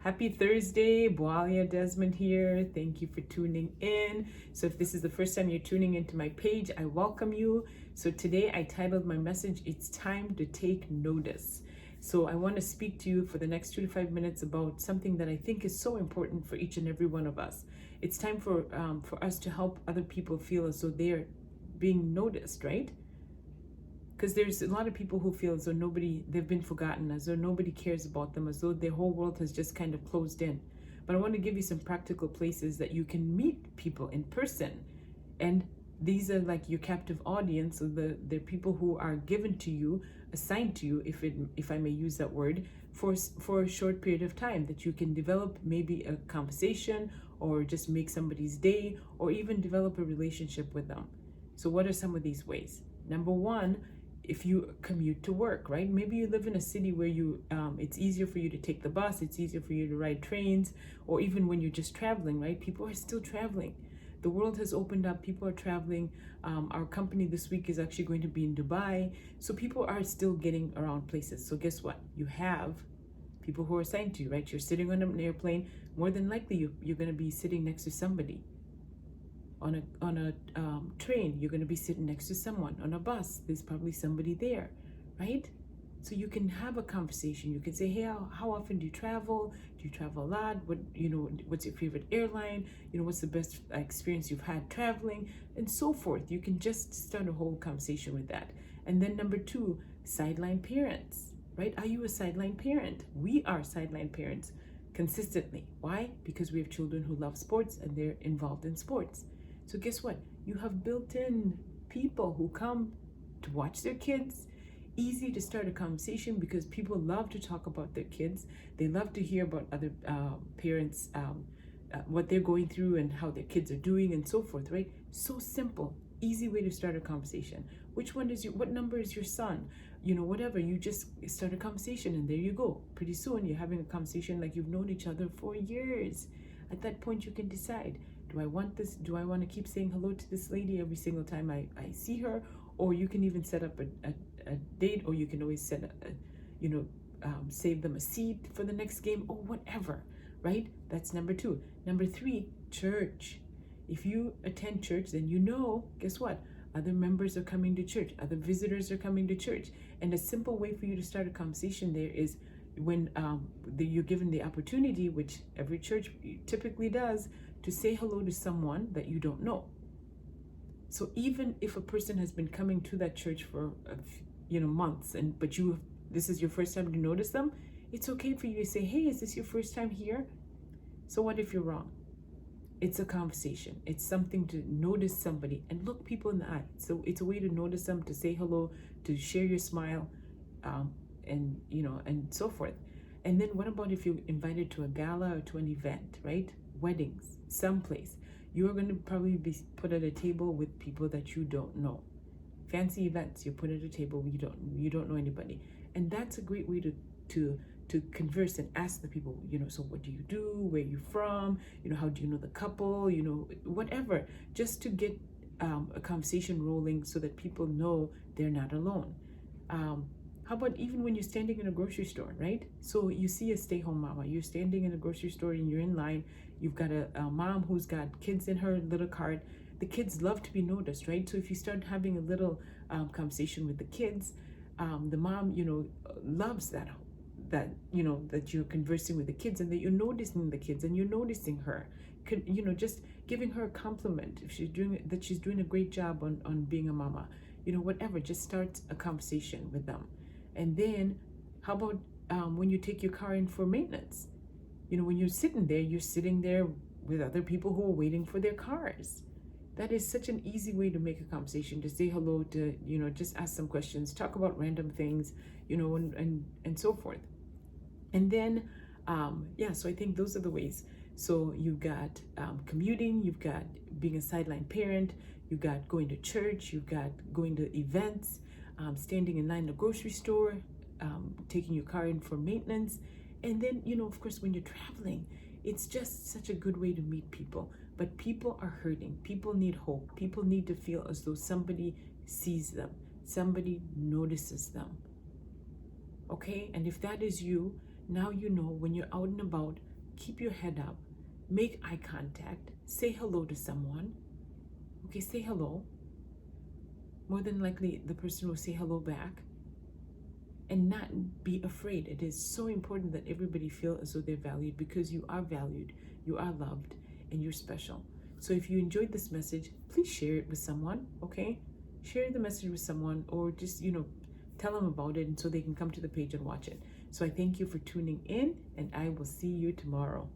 Happy Thursday, Boalia Desmond here. Thank you for tuning in. So if this is the first time you're tuning into my page, I welcome you. So today I titled my message, It's Time to Take Notice. So I want to speak to you for the next 2 to 5 minutes about something that I think is so important for each and every one of us. It's time for us to help other people feel as though they're being noticed, right? Because there's a lot of people who feel as though they've been forgotten, as though nobody cares about them, as though their whole world has just kind of closed in. But I want to give you some practical places that you can meet people in person. And these are like your captive audience, so they're people who are given to you, assigned to you, if I may use that word, for a short period of time, that you can develop maybe a conversation or just make somebody's day or even develop a relationship with them. So what are some of these ways? Number one, if you commute to work, right? Maybe you live in a city where it's easier for you to take the bus, it's easier for you to ride trains, or even when you're just traveling, right? People are still traveling. The world has opened up, people are traveling. Our company this week is actually going to be in Dubai. So people are still getting around places. So guess what? You have people who are assigned to you, right? You're sitting on an airplane. More than likely, you're going to be sitting next to somebody. On a train, you're going to be sitting next to someone. On a bus, there's probably somebody there, right? So you can have a conversation. You can say, hey, how often do you travel? Do you travel a lot? What's your favorite airline? What's the best experience you've had traveling? And so forth. You can just start a whole conversation with that. And then number two, sideline parents, right? Are you a sideline parent? We are sideline parents consistently. Why? Because we have children who love sports and they're involved in sports. So guess what? You have built-in people who come to watch their kids. Easy to start a conversation because people love to talk about their kids. They love to hear about other parents, what they're going through and how their kids are doing and so forth, right? So simple, easy way to start a conversation. What number is your son? Whatever, you just start a conversation and there you go. Pretty soon you're having a conversation like you've known each other for years. At that point you can decide, do I want this? Do I want to keep saying hello to this lady every single time I see her? Or you can even set up a date, or you can always save them a seat for the next game or whatever, right? That's number two. Number three, church. If you attend church, then guess what? Other members are coming to church. Other visitors are coming to church. And a simple way for you to start a conversation there is when you're given the opportunity, which every church typically does, to say hello to someone that you don't know. So even if a person has been coming to that church for months, but this is your first time to notice them, it's okay for you to say, hey, is this your first time here? So what if you're wrong? It's a conversation. It's something to notice somebody and look people in the eye. So it's a way to notice them, to say hello, to share your smile, and so forth. And then what about if you're invited to a gala or to an event, right? Weddings, someplace. You're going to probably be put at a table with people that you don't know. Fancy events, you're put at a table you don't know anybody. And that's a great way to converse and ask the people, so what do you do? Where are you from? How do you know the couple? Whatever, just to get a conversation rolling so that people know they're not alone. How about even when you're standing in a grocery store, right? So you see a stay-home mama. You're standing in a grocery store and you're in line. You've got a mom who's got kids in her little cart. The kids love to be noticed, right? So if you start having a little conversation with the kids, the mom, loves that you're conversing with the kids and that you're noticing the kids and you're noticing her. Just giving her a compliment if she's doing a great job on being a mama. Whatever, just start a conversation with them. And then how about when you take your car in for maintenance? When you're sitting there with other people who are waiting for their cars. That is such an easy way to make a conversation, to say hello, to, just ask some questions, talk about random things, and so forth. And then, so I think those are the ways. So you've got commuting, you've got being a sideline parent, you've got going to church, you've got going to events, standing in line in a grocery store, taking your car in for maintenance. And then, of course, when you're traveling, it's just such a good way to meet people. But people are hurting. People need hope. People need to feel as though somebody sees them, somebody notices them. Okay? And if that is you, now when you're out and about, keep your head up, make eye contact, say hello to someone. Okay, say hello. More than likely, the person will say hello back. And not be afraid. It is so important that everybody feel as though they're valued, because you are valued, you are loved, and you're special. So if you enjoyed this message, please share it with someone, okay? Share the message with someone, or just, tell them about it, and so they can come to the page and watch it. So I thank you for tuning in, and I will see you tomorrow.